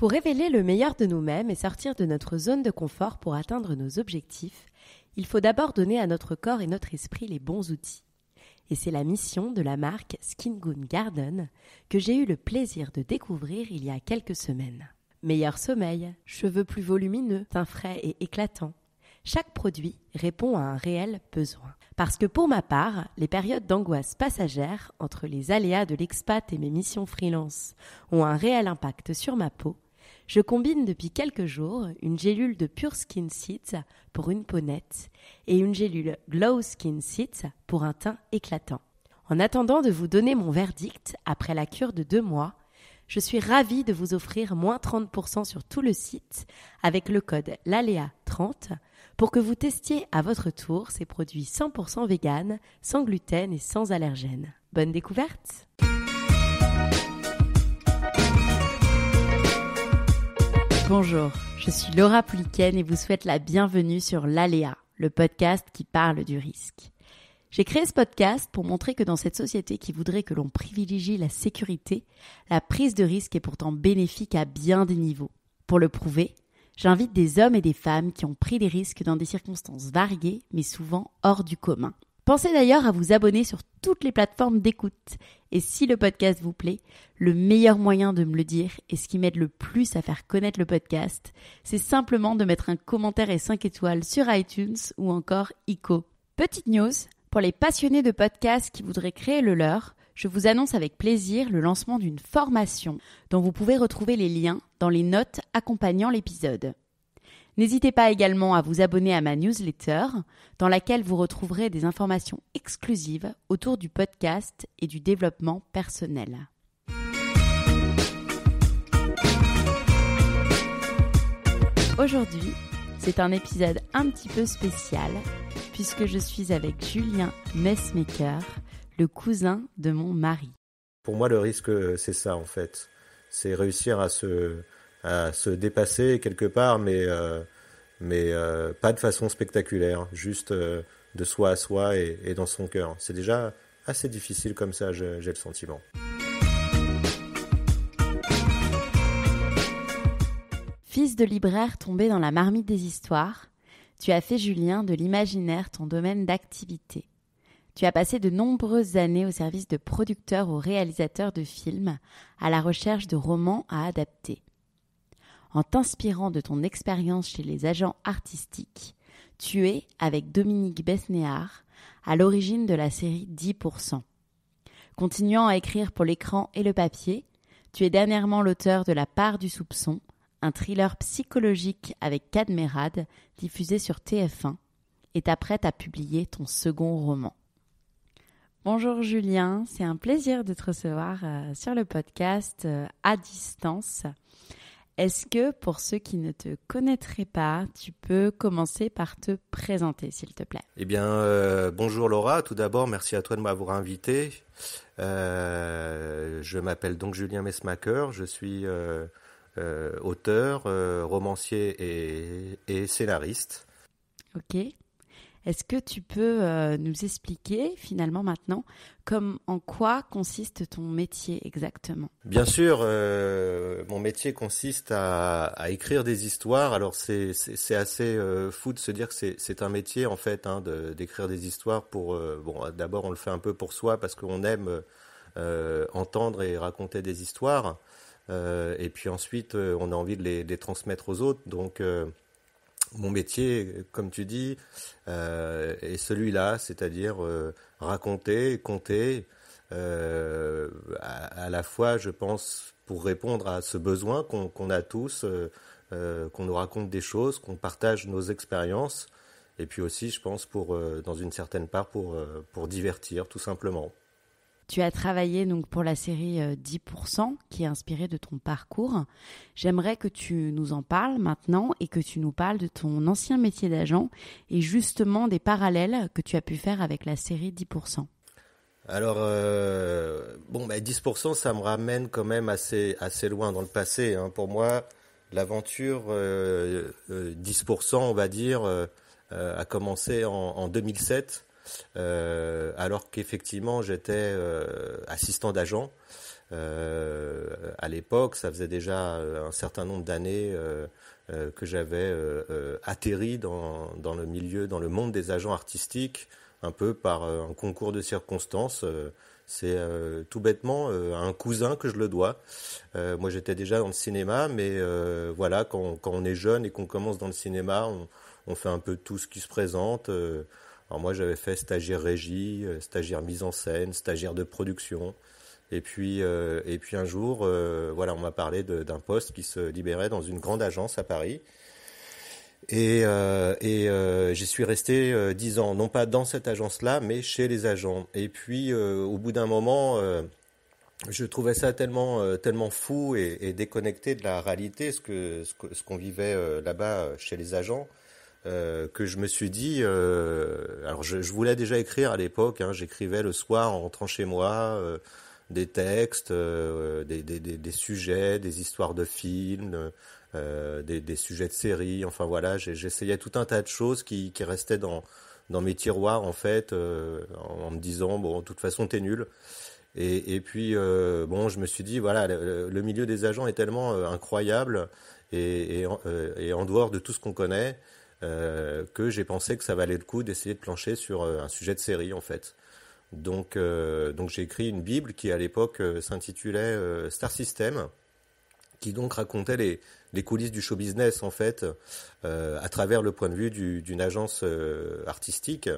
Pour révéler le meilleur de nous-mêmes et sortir de notre zone de confort pour atteindre nos objectifs, il faut d'abord donner à notre corps et notre esprit les bons outils. Et c'est la mission de la marque Skin Good Garden que j'ai eu le plaisir de découvrir il y a quelques semaines. Meilleur sommeil, cheveux plus volumineux, teint frais et éclatant. Chaque produit répond à un réel besoin. Parce que pour ma part, les périodes d'angoisse passagère entre les aléas de l'expat et mes missions freelance ont un réel impact sur ma peau, je combine depuis quelques jours une gélule de Pure Skin Seeds pour une peau nette et une gélule Glow Skin Seeds pour un teint éclatant. En attendant de vous donner mon verdict après la cure de 2 mois, je suis ravie de vous offrir moins 30% sur tout le site avec le code LALEA30 pour que vous testiez à votre tour ces produits 100% vegan, sans gluten et sans allergènes. Bonne découverte! Bonjour, je suis Laura Pouliken et vous souhaite la bienvenue sur l'Aléa, le podcast qui parle du risque. J'ai créé ce podcast pour montrer que dans cette société qui voudrait que l'on privilégie la sécurité, la prise de risque est pourtant bénéfique à bien des niveaux. Pour le prouver, j'invite des hommes et des femmes qui ont pris des risques dans des circonstances variées, mais souvent hors du commun. Pensez d'ailleurs à vous abonner sur toutes les plateformes d'écoute. Et si le podcast vous plaît, le meilleur moyen de me le dire et ce qui m'aide le plus à faire connaître le podcast, c'est simplement de mettre un commentaire et 5 étoiles sur iTunes ou encore ICO. Petite news, pour les passionnés de podcasts qui voudraient créer le leur, je vous annonce avec plaisir le lancement d'une formation dont vous pouvez retrouver les liens dans les notes accompagnant l'épisode. N'hésitez pas également à vous abonner à ma newsletter, dans laquelle vous retrouverez des informations exclusives autour du podcast et du développement personnel. Aujourd'hui, c'est un épisode un petit peu spécial, puisque je suis avec Julien Messmaker, le cousin de mon mari. Pour moi, le risque, c'est ça en fait. C'est réussir à se dépasser quelque part, mais pas de façon spectaculaire, juste de soi à soi et dans son cœur. C'est déjà assez difficile comme ça, j'ai le sentiment. Fils de libraire tombé dans la marmite des histoires, tu as fait, Julien, de l'imaginaire ton domaine d'activité. Tu as passé de nombreuses années au service de producteurs ou réalisateurs de films, à la recherche de romans à adapter. En t'inspirant de ton expérience chez les agents artistiques, tu es, avec Dominique Besnéard, à l'origine de la série 10%. Continuant à écrire pour l'écran et le papier, tu es dernièrement l'auteur de La part du soupçon, un thriller psychologique avec Cadmerade, diffusé sur TF1, et t'apprêtes à publier ton second roman. Bonjour Julien, c'est un plaisir de te recevoir sur le podcast à distance. Est-ce que, pour ceux qui ne te connaîtraient pas, tu peux commencer par te présenter, s'il te plaît ? Eh bien, bonjour Laura. Tout d'abord, merci à toi de m'avoir invité. Je m'appelle donc Julien Messmaker. Je suis auteur, romancier et scénariste. Ok. Est-ce que tu peux nous expliquer finalement maintenant en quoi consiste ton métier exactement ? Bien sûr, mon métier consiste à écrire des histoires. Alors c'est assez fou de se dire que c'est un métier en fait d'écrire des histoires pour d'abord on le fait un peu pour soi parce qu'on aime entendre et raconter des histoires et puis ensuite on a envie de les transmettre aux autres. Donc mon métier, comme tu dis, est celui-là, c'est-à-dire raconter, conter, à la fois, je pense, pour répondre à ce besoin qu'on a tous, qu'on nous raconte des choses, qu'on partage nos expériences, et puis aussi, je pense, dans une certaine part, pour divertir, tout simplement. Tu as travaillé donc pour la série 10%, qui est inspirée de ton parcours. J'aimerais que tu nous en parles maintenant et que tu nous parles de ton ancien métier d'agent et justement des parallèles que tu as pu faire avec la série 10%. Alors, 10%, ça me ramène quand même assez loin dans le passé. Pour moi, l'aventure 10%, on va dire, a commencé en 2007. Alors qu'effectivement j'étais assistant d'agent À l'époque, ça faisait déjà un certain nombre d'années que j'avais atterri dans le milieu, dans le monde des agents artistiques, un peu par un concours de circonstances. C'est tout bêtement à un cousin que je le dois. Moi, j'étais déjà dans le cinéma, mais voilà, quand on est jeune et qu'on commence dans le cinéma, on fait un peu tout ce qui se présente. Alors moi, j'avais fait stagiaire régie, stagiaire mise en scène, stagiaire de production. Et puis un jour, voilà, on m'a parlé d'un poste qui se libérait dans une grande agence à Paris. Et j'y suis resté 10 ans, non pas dans cette agence-là, mais chez les agents. Et puis, au bout d'un moment, je trouvais ça tellement fou et déconnecté de la réalité, ce qu'on vivait là-bas chez les agents, que je me suis dit, alors je voulais déjà écrire à l'époque, hein, j'écrivais le soir en rentrant chez moi, des textes, des sujets, des histoires de films, des sujets de séries, enfin voilà, j'essayais tout un tas de choses qui restaient dans mes tiroirs en fait, en me disant, bon, de toute façon, t'es nul. Et puis, bon, je me suis dit, voilà, le milieu des agents est tellement incroyable et en dehors de tout ce qu'on connaît, que j'ai pensé que ça valait le coup d'essayer de plancher sur un sujet de série, en fait. Donc j'ai écrit une Bible qui, à l'époque, s'intitulait Star System, qui donc racontait les coulisses du show business, en fait, à travers le point de vue d'une agence artistique.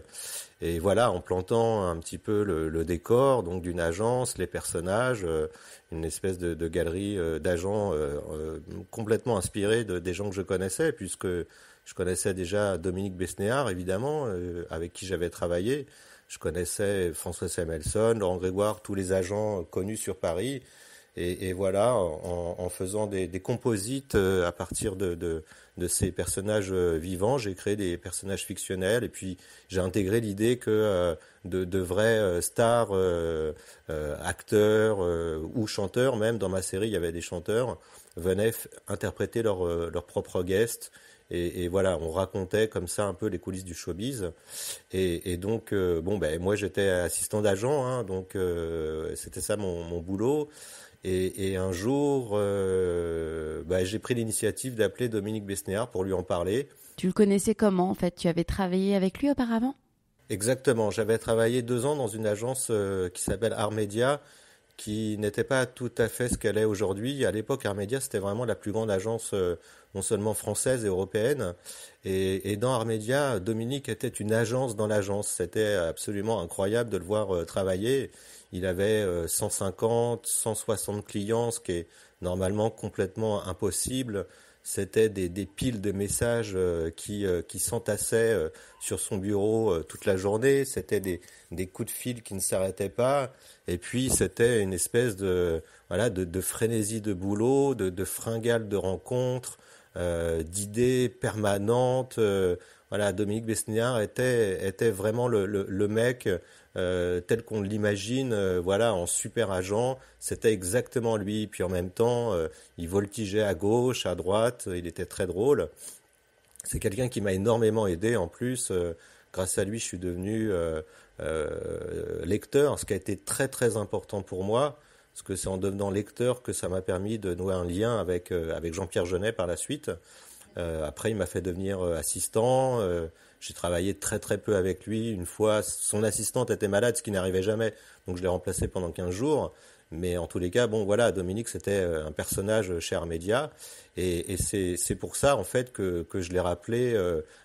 Et voilà, en plantant un petit peu le décor donc d'une agence, les personnages, une espèce de galerie d'agents complètement inspirés des gens que je connaissais, puisque je connaissais déjà Dominique Besnéard, évidemment, avec qui j'avais travaillé. Je connaissais François Samuelson, Laurent Grégoire, tous les agents connus sur Paris. Et voilà, en faisant des composites à partir de ces personnages vivants, j'ai créé des personnages fictionnels et puis j'ai intégré l'idée que de vrais stars, acteurs ou chanteurs, même dans ma série il y avait des chanteurs, venaient interpréter leur propre guest. Et voilà, on racontait comme ça un peu les coulisses du showbiz. Et donc, bon, ben moi j'étais assistant d'agent, hein, donc c'était ça mon boulot. Et un jour, j'ai pris l'initiative d'appeler Dominique Besnéard pour lui en parler. Tu le connaissais comment en fait? Tu avais travaillé avec lui auparavant? Exactement, j'avais travaillé 2 ans dans une agence qui s'appelle Armedia, qui n'était pas tout à fait ce qu'elle est aujourd'hui. À l'époque, Armedia, c'était vraiment la plus grande agence non seulement française et européenne. Et dans Armedia, Dominique était une agence dans l'agence. C'était absolument incroyable de le voir travailler. Il avait 150, 160 clients, ce qui est normalement complètement impossible. C'était des piles de messages qui s'entassaient sur son bureau toute la journée. C'était des coups de fil qui ne s'arrêtaient pas. Et puis c'était une espèce de frénésie de boulot, de fringales de rencontres, d'idées permanentes. Voilà, Dominique Besnéard était vraiment le mec tel qu'on l'imagine, voilà, en super agent. C'était exactement lui. Puis en même temps, il voltigeait à gauche, à droite. Il était très drôle. C'est quelqu'un qui m'a énormément aidé. En plus, grâce à lui, je suis devenu lecteur, ce qui a été très très important pour moi. Parce que c'est en devenant lecteur que ça m'a permis de nouer un lien avec Jean-Pierre Jeunet par la suite. Après, il m'a fait devenir assistant. J'ai travaillé très très peu avec lui. Une fois, son assistante était malade, ce qui n'arrivait jamais. Donc je l'ai remplacé pendant 15 jours. Mais en tous les cas, bon voilà, Dominique, c'était un personnage chez Armedia. Et c'est pour ça, en fait, que je l'ai rappelé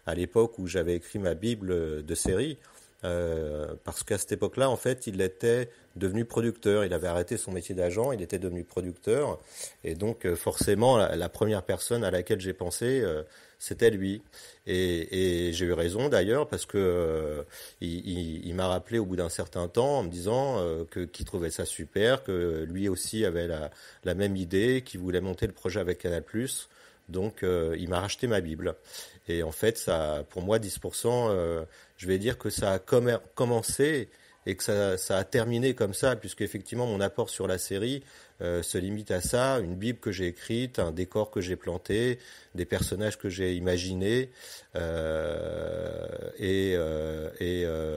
à l'époque où j'avais écrit ma Bible de série. Parce qu'à cette époque-là, en fait, il était devenu producteur. Il avait arrêté son métier d'agent, il était devenu producteur. Et donc, forcément, la première personne à laquelle j'ai pensé, c'était lui. Et j'ai eu raison d'ailleurs, parce que il m'a rappelé au bout d'un certain temps en me disant qu'il trouvait ça super, que lui aussi avait la même idée, qu'il voulait monter le projet avec Canal+. Donc, il m'a racheté ma Bible. Et en fait, ça, pour moi, 10%, je vais dire que ça a commencé et que ça a terminé comme ça, puisque effectivement, mon apport sur la série se limite à ça, une Bible que j'ai écrite, un décor que j'ai planté, des personnages que j'ai imaginés,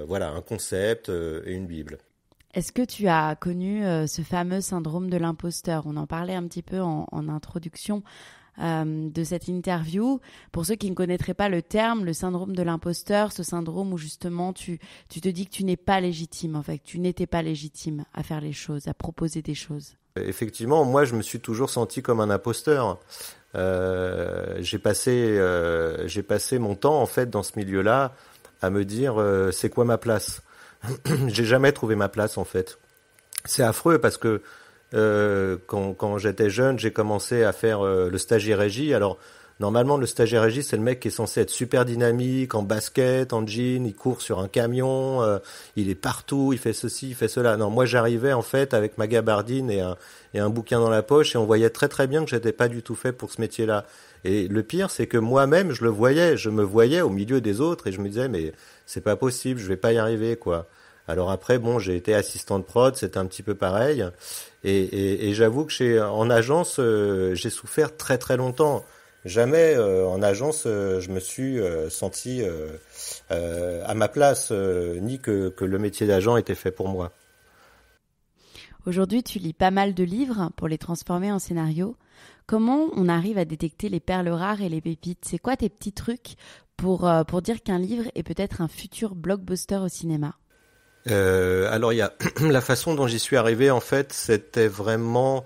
voilà, un concept et une Bible. Est-ce que tu as connu ce fameux syndrome de l'imposteur? On en parlait un petit peu en introduction de cette interview. Pour ceux qui ne connaîtraient pas le terme, le syndrome de l'imposteur, ce syndrome où justement tu te dis que tu n'es pas légitime, en fait, que tu n'étais pas légitime à faire les choses, à proposer des choses. Effectivement, moi je me suis toujours senti comme un imposteur. J'ai passé mon temps en fait dans ce milieu-là à me dire c'est quoi ma place. J'ai jamais trouvé ma place en fait. C'est affreux parce que quand j'étais jeune, j'ai commencé à faire le stagiaire régie. Alors normalement, le stagiaire régie, c'est le mec qui est censé être super dynamique, en basket, en jean, il court sur un camion, il est partout, il fait ceci, il fait cela. Non, moi j'arrivais en fait avec ma gabardine et un bouquin dans la poche et on voyait très très bien que j'étais pas du tout fait pour ce métier-là. Et le pire, c'est que moi-même, je me voyais au milieu des autres et je me disais mais c'est pas possible, je vais pas y arriver quoi. Alors après, bon, j'ai été assistant de prod, c'était un petit peu pareil. Et j'avoue que en agence, j'ai souffert très très longtemps. Jamais en agence, je me suis senti à ma place, ni que le métier d'agent était fait pour moi. Aujourd'hui, tu lis pas mal de livres pour les transformer en scénario. Comment on arrive à détecter les perles rares et les pépites? C'est quoi tes petits trucs pour dire qu'un livre est peut-être un futur blockbuster au cinéma? Alors il y a la façon dont j'y suis arrivé en fait, c'était vraiment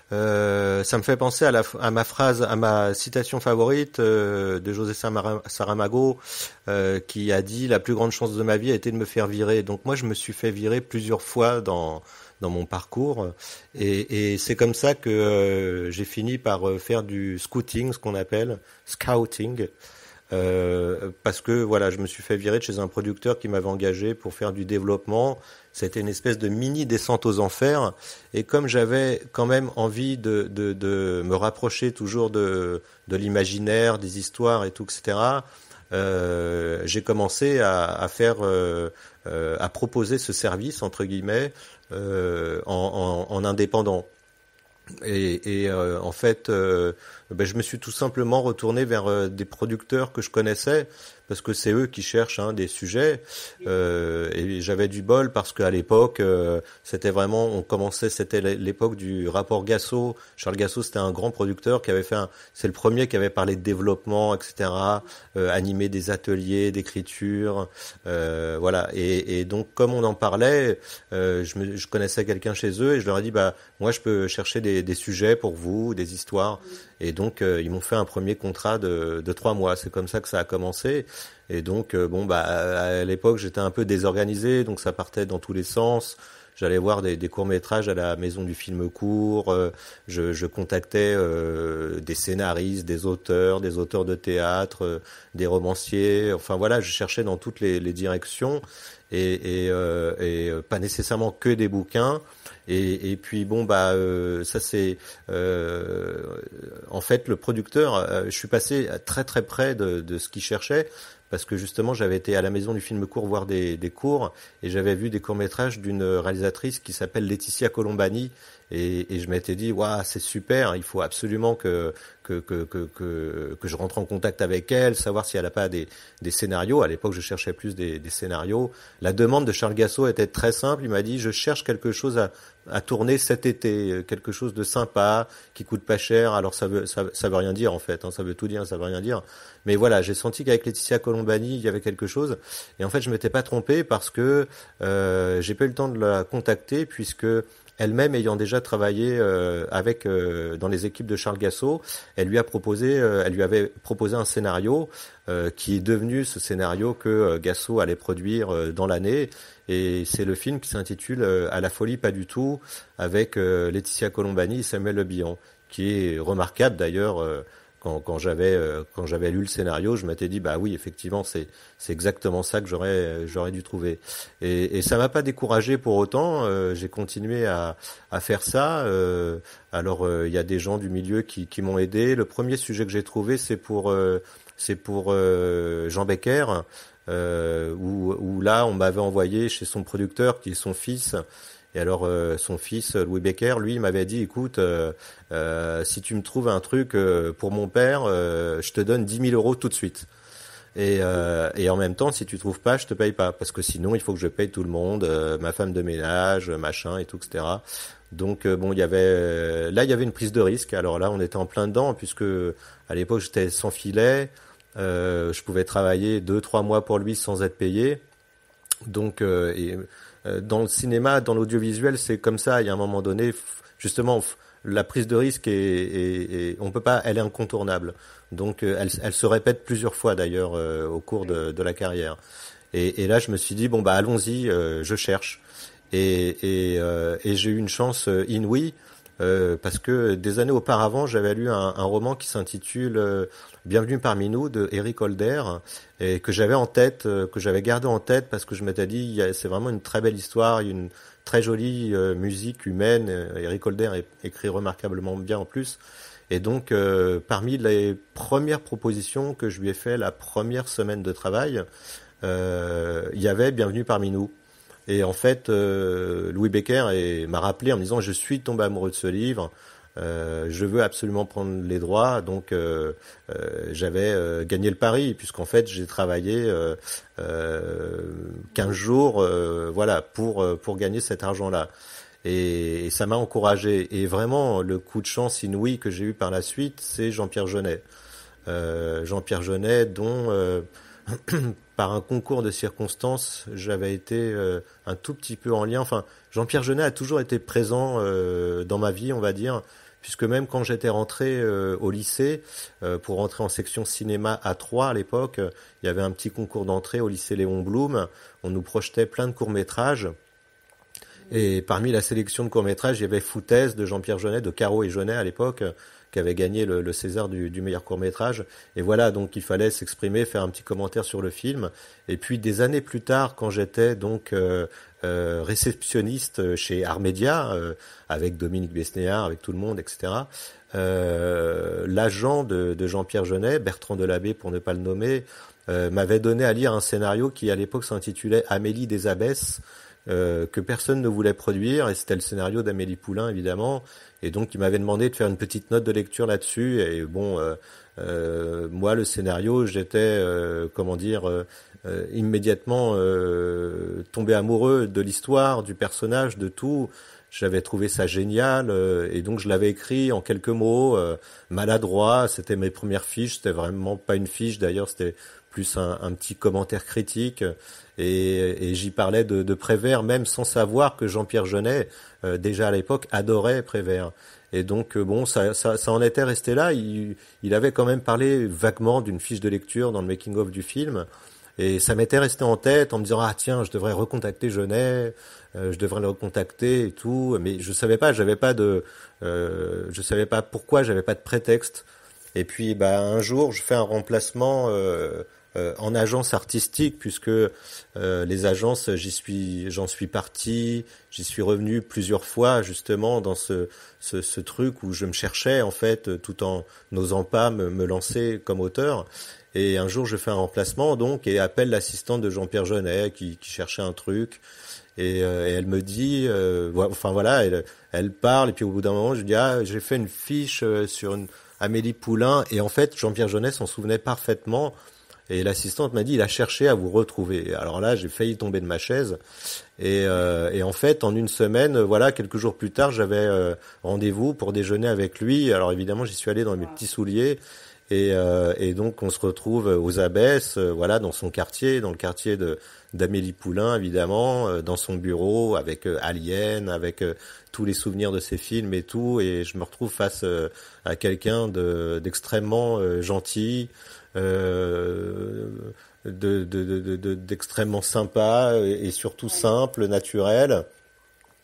ça me fait penser à ma phrase, à ma citation favorite de José Saramago qui a dit la plus grande chance de ma vie a été de me faire virer. Donc moi je me suis fait virer plusieurs fois dans mon parcours et c'est comme ça que j'ai fini par faire du scouting, ce qu'on appelle scouting. Parce que voilà, je me suis fait virer de chez un producteur qui m'avait engagé pour faire du développement. C'était une espèce de mini descente aux enfers. Et comme j'avais quand même envie de me rapprocher toujours de l'imaginaire, des histoires et tout, etc., j'ai commencé à faire, à proposer ce service entre guillemets en indépendant. Et en fait, je me suis tout simplement retourné vers des producteurs que je connaissais parce que c'est eux qui cherchent des sujets. Et j'avais du bol parce qu'à l'époque, c'était l'époque du rapport Gassot. Charles Gassot, c'était un grand producteur qui avait c'est le premier qui avait parlé de développement, etc. Animé des ateliers d'écriture, voilà. Et donc, comme on en parlait, je connaissais quelqu'un chez eux et je leur ai dit, moi, je peux chercher des sujets pour vous, des histoires. Et donc, ils m'ont fait un premier contrat de 3 mois. C'est comme ça que ça a commencé. Et donc, à l'époque, j'étais un peu désorganisé, donc ça partait dans tous les sens. J'allais voir des courts-métrages à la maison du film court. Je contactais des scénaristes, des auteurs de théâtre, des romanciers. Enfin voilà, je cherchais dans toutes les directions et pas nécessairement que des bouquins. Et puis ça c'est en fait le producteur. Je suis passé très très près de ce qu'il cherchait. Parce que justement, j'avais été à la maison du film court voir des cours et j'avais vu des courts-métrages d'une réalisatrice qui s'appelle Laetitia Colombani et je m'étais dit, waouh, c'est super, il faut absolument que je rentre en contact avec elle, savoir si elle n'a pas des scénarios. À l'époque, je cherchais plus des scénarios. La demande de Charles Gassot était très simple. Il m'a dit, je cherche quelque chose à tourner cet été, quelque chose de sympa, qui coûte pas cher. Alors ça veut rien dire en fait, ça veut tout dire, ça veut rien dire. Mais voilà, j'ai senti qu'avec Laetitia Colombani, il y avait quelque chose. Et en fait, je m'étais pas trompé parce que j'ai pas eu le temps de la contacter puisque elle-même ayant déjà travaillé dans les équipes de Charles Gassot, elle lui avait proposé un scénario qui est devenu ce scénario que Gassot allait produire dans l'année. Et c'est le film qui s'intitule À la folie pas du tout, avec Laetitia Colombani et Samuel Le Bihan, qui est remarquable d'ailleurs. Quand j'avais lu le scénario, je m'étais dit oui, effectivement, c'est exactement ça que j'aurais dû trouver. Et ça m'a pas découragé pour autant. J'ai continué à faire ça. Alors il y a des gens du milieu qui m'ont aidé. Le premier sujet que j'ai trouvé, c'est pour Jean Becker, où là on m'avait envoyé chez son producteur qui est son fils. Et alors son fils Louis Becker, lui, il m'avait dit, écoute, si tu me trouves un truc pour mon père, je te donne 10 000 € tout de suite. Et en même temps, si tu trouves pas, je te paye pas, parce que sinon, il faut que je paye tout le monde, ma femme de ménage, machin et tout, etc. Donc bon, il y avait là, il y avait une prise de risque. Alors là, on était en plein dedans, puisque à l'époque, j'étais sans filet. Je pouvais travailler 2-3 mois pour lui sans être payé. Donc, dans le cinéma, dans l'audiovisuel, c'est comme ça. Il y a un moment donné, justement, la prise de risque on peut pas, elle est incontournable. Donc, elle se répète plusieurs fois d'ailleurs au cours de la carrière. Et là, je me suis dit bon bah allons-y, je cherche. Et j'ai eu une chance inouïe. Parce que des années auparavant, j'avais lu un roman qui s'intitule Bienvenue parmi nous de Eric Holder et que j'avais en tête, que j'avais gardé en tête parce que je m'étais dit c'est vraiment une très belle histoire, une très jolie musique humaine. Eric Holder écrit remarquablement bien en plus. Et donc parmi les premières propositions que je lui ai fait la première semaine de travail, il y avait Bienvenue parmi nous. Et en fait, Louis Becker m'a rappelé en me disant je suis tombé amoureux de ce livre, je veux absolument prendre les droits. Donc j'avais gagné le pari puisqu'en fait j'ai travaillé 15 jours voilà pour gagner cet argent-là. Et ça m'a encouragé. Et vraiment le coup de chance inouï que j'ai eu par la suite, c'est Jean-Pierre Jeunet. Jean-Pierre Jeunet dont par un concours de circonstances, j'avais été un tout petit peu en lien. Enfin, Jean-Pierre Jeunet a toujours été présent dans ma vie, on va dire, puisque même quand j'étais rentré au lycée, pour rentrer en section cinéma à Troyes à l'époque, il y avait un petit concours d'entrée au lycée Léon Blum. On nous projetait plein de courts-métrages. Et parmi la sélection de courts-métrages, il y avait Foutaise de Jean-Pierre Jeunet, de Caro et Jeunet à l'époque, qui avait gagné le César du meilleur court-métrage. Et voilà, donc il fallait s'exprimer, faire un petit commentaire sur le film. Et puis des années plus tard, quand j'étais donc réceptionniste chez Armédia, avec Dominique Besnéard, avec tout le monde, etc., l'agent de Jean-Pierre Jeunet, Bertrand Delabé pour ne pas le nommer, m'avait donné à lire un scénario qui à l'époque s'intitulait Amélie des Abbesses, que personne ne voulait produire, et c'était le scénario d'Amélie Poulain évidemment, et donc il m'avait demandé de faire une petite note de lecture là-dessus. Et bon, moi le scénario, j'étais immédiatement tombé amoureux de l'histoire, du personnage, de tout. J'avais trouvé ça génial, et donc je l'avais écrit en quelques mots, maladroit. C'était mes premières fiches, c'était vraiment pas une fiche d'ailleurs, c'était plus un petit commentaire critique, et j'y parlais de Prévert, même sans savoir que Jean-Pierre Jeunet, déjà à l'époque, adorait Prévert. Et donc bon, ça en était resté là. Il avait quand même parlé vaguement d'une fiche de lecture dans le making-of du film, et ça m'était resté en tête en me disant ah tiens, je devrais recontacter Jeunet, je devrais le recontacter et tout. Mais je savais pas pourquoi, j'avais pas de prétexte. Et puis bah un jour, je fais un remplacement en agence artistique, puisque les agences, j'en suis parti, j'y suis revenu plusieurs fois justement dans ce truc où je me cherchais en fait, tout en n'osant pas me lancer comme auteur. Et un jour, je fais un remplacement donc et appelle l'assistante de Jean-Pierre Jeunet qui cherchait un truc. Et elle me dit, enfin voilà, elle parle, et puis au bout d'un moment, je dis j'ai fait une fiche sur Amélie Poulain, et en fait Jean-Pierre Jeunet s'en souvenait parfaitement. Et l'assistante m'a dit, il a cherché à vous retrouver. Alors là, j'ai failli tomber de ma chaise. Et en fait, en une semaine, voilà, quelques jours plus tard, j'avais rendez-vous pour déjeuner avec lui. Alors évidemment, j'y suis allé dans mes petits souliers. Et donc, on se retrouve aux Abbesses, voilà, dans son quartier, dans le quartier d'Amélie Poulain, évidemment, dans son bureau, avec Alien, avec tous les souvenirs de ses films et tout. Et je me retrouve face à quelqu'un d'extrêmement gentil, d'extrêmement sympa, et surtout simple, naturel.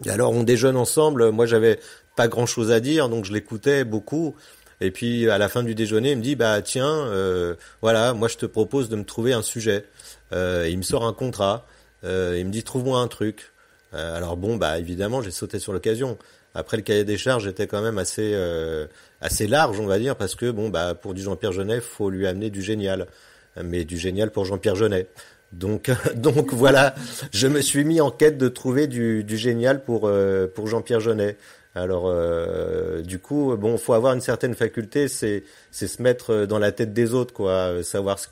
Et alors on déjeune ensemble, moi j'avais pas grand chose à dire, donc je l'écoutais beaucoup. Et puis à la fin du déjeuner, il me dit bah tiens, voilà, moi je te propose de me trouver un sujet. Il me sort un contrat, il me dit trouve-moi un truc. Alors bon, bah évidemment j'ai sauté sur l'occasion. Après, le cahier des charges était quand même assez large, on va dire, parce que bon, bah pour du Jean-Pierre Jeunet, faut lui amener du génial, mais du génial pour Jean-Pierre Jeunet. Donc voilà, je me suis mis en quête de trouver du génial pour Jean-Pierre Jeunet. Alors du coup, bon, faut avoir une certaine faculté, c'est se mettre dans la tête des autres, quoi, savoir ce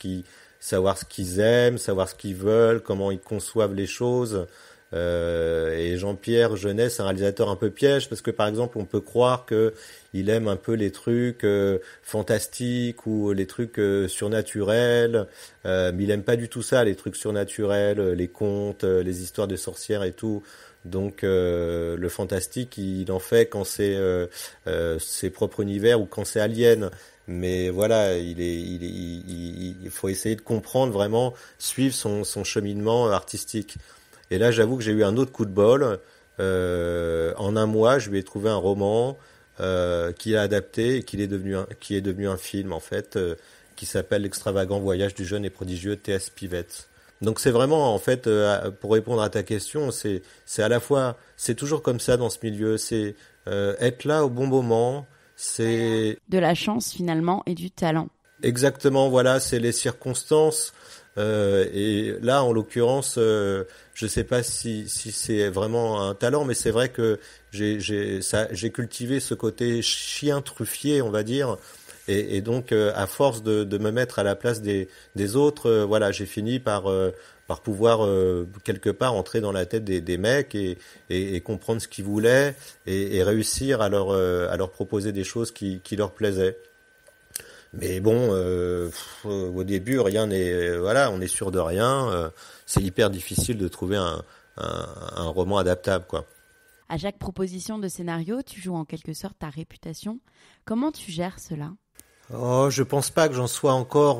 savoir ce qu'ils aiment, savoir ce qu'ils veulent, comment ils conçoivent les choses. Et Jean-Pierre Jeunet, c'est un réalisateur un peu piège parce que par exemple on peut croire que il aime un peu les trucs fantastiques ou les trucs surnaturels, mais il aime pas du tout ça, les trucs surnaturels, les contes, les histoires de sorcières et tout. Donc le fantastique, il en fait quand c'est ses propres univers ou quand c'est Alien. Mais voilà, il faut essayer de comprendre vraiment, suivre son cheminement artistique. Et là, j'avoue que j'ai eu un autre coup de bol. En un mois, je lui ai trouvé un roman qu'il a adapté et qui est devenu un film en fait, qui s'appelle L'extravagant voyage du jeune et prodigieux T.S. Pivett. Donc c'est vraiment en fait, pour répondre à ta question, c'est à la fois, c'est toujours comme ça dans ce milieu, c'est être là au bon moment, c'est De la chance finalement et du talent. exactement, voilà, c'est les circonstances. Et là, en l'occurrence, je sais pas si c'est vraiment un talent, mais c'est vrai que j'ai cultivé ce côté chien truffier, on va dire. Et donc, à force de me mettre à la place des autres, voilà, j'ai fini par pouvoir quelque part entrer dans la tête des mecs et comprendre ce qu'ils voulaient et réussir à leur proposer des choses qui leur plaisaient. Mais bon, au début, rien n'est, voilà, on est sûr de rien. C'est hyper difficile de trouver un roman adaptable, quoi. À chaque proposition de scénario, tu joues en quelque sorte ta réputation. Comment tu gères cela? Oh, je pense pas que j'en sois encore.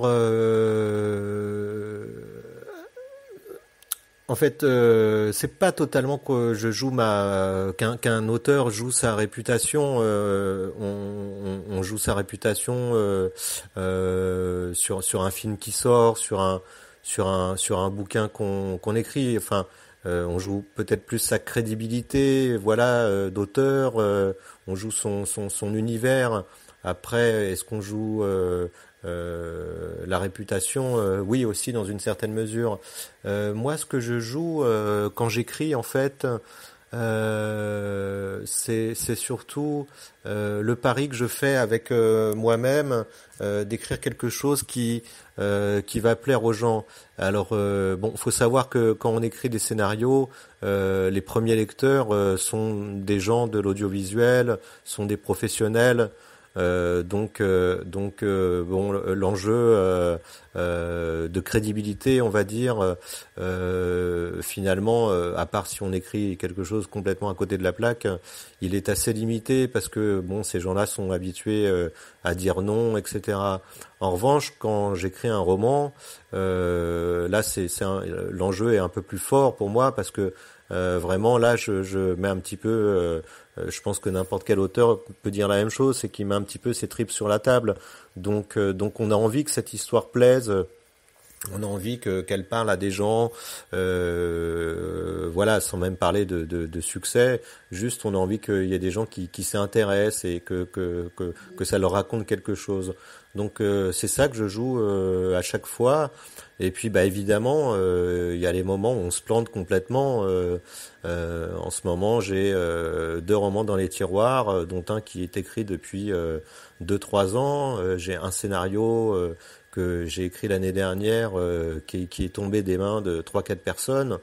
En fait, c'est pas totalement que je joue qu'un auteur joue sa réputation. On joue sa réputation sur un film qui sort, sur un bouquin qu'on écrit. Enfin, on joue peut-être plus sa crédibilité, voilà, d'auteur. On joue son univers. Après, est-ce qu'on joue la réputation? Oui, aussi dans une certaine mesure. Moi, ce que je joue quand j'écris, en fait, c'est surtout le pari que je fais avec moi-même, d'écrire quelque chose qui va plaire aux gens. Alors, bon, faut savoir que quand on écrit des scénarios, les premiers lecteurs sont des gens de l'audiovisuel, sont des professionnels. Bon, l'enjeu de crédibilité, on va dire, finalement, à part si on écrit quelque chose complètement à côté de la plaque, il est assez limité parce que bon, ces gens-là sont habitués à dire non, etc. En revanche, quand j'écris un roman, là, l'enjeu est un peu plus fort pour moi parce que vraiment là, je mets un petit peu. Je pense que n'importe quel auteur peut dire la même chose, c'est qu'il met un petit peu ses tripes sur la table. Donc on a envie que cette histoire plaise. On a envie qu'elle parle à des gens, voilà, sans même parler de succès. Juste, on a envie qu'il y ait des gens qui s'y intéressent et que ça leur raconte quelque chose. Donc c'est ça que je joue à chaque fois. Et puis bah évidemment, il y a les moments où on se plante complètement. En ce moment, j'ai 2 romans dans les tiroirs, dont un qui est écrit depuis 2-3 ans. J'ai un scénario que j'ai écrit l'année dernière, qui est tombé des mains de 3-4 personnes.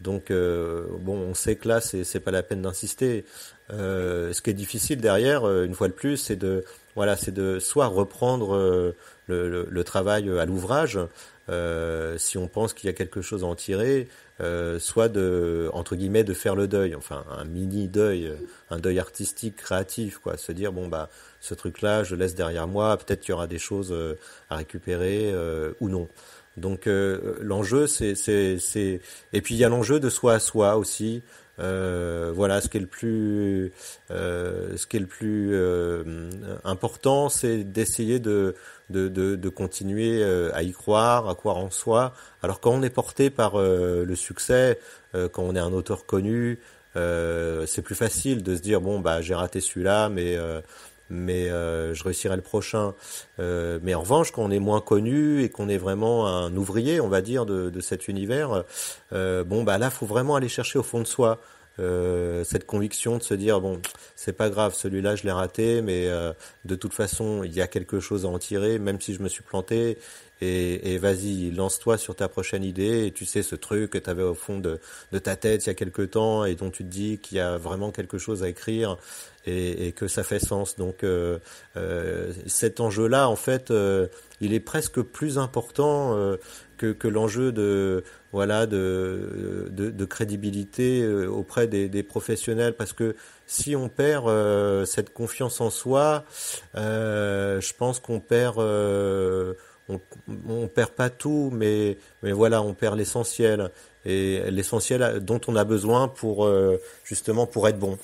Donc bon, on sait que là, c'est pas la peine d'insister. Ce qui est difficile derrière, une fois de plus, c'est de soit reprendre le travail à l'ouvrage, si on pense qu'il y a quelque chose à en tirer, soit entre guillemets de faire le deuil, enfin un mini deuil, un deuil artistique, créatif, quoi, se dire bon bah ce truc-là, je laisse derrière moi, peut-être qu'il y aura des choses à récupérer ou non. Donc l'enjeu et puis il y a l'enjeu de soi à soi aussi. Voilà, ce qui est le plus important, c'est d'essayer de continuer à y croire, à croire en soi. Alors quand on est porté par le succès, quand on est un auteur connu, c'est plus facile de se dire bon bah j'ai raté celui-là, mais je réussirai le prochain. Mais en revanche, quand on est moins connu et qu'on est vraiment un ouvrier, on va dire, de cet univers, bon bah là, faut vraiment aller chercher au fond de soi cette conviction de se dire bon, c'est pas grave, celui-là je l'ai raté, mais de toute façon, il y a quelque chose à en tirer, même si je me suis planté. et vas-y, lance-toi sur ta prochaine idée, et tu sais, ce truc que tu avais au fond de ta tête il y a quelque temps et dont tu te dis qu'il y a vraiment quelque chose à écrire et que ça fait sens. Donc cet enjeu-là, en fait, il est presque plus important que l'enjeu de crédibilité auprès des professionnels, parce que si on perd cette confiance en soi, je pense qu'on perd on perd pas tout, mais voilà, on perd l'essentiel, et l'essentiel dont on a besoin pour justement pour être bon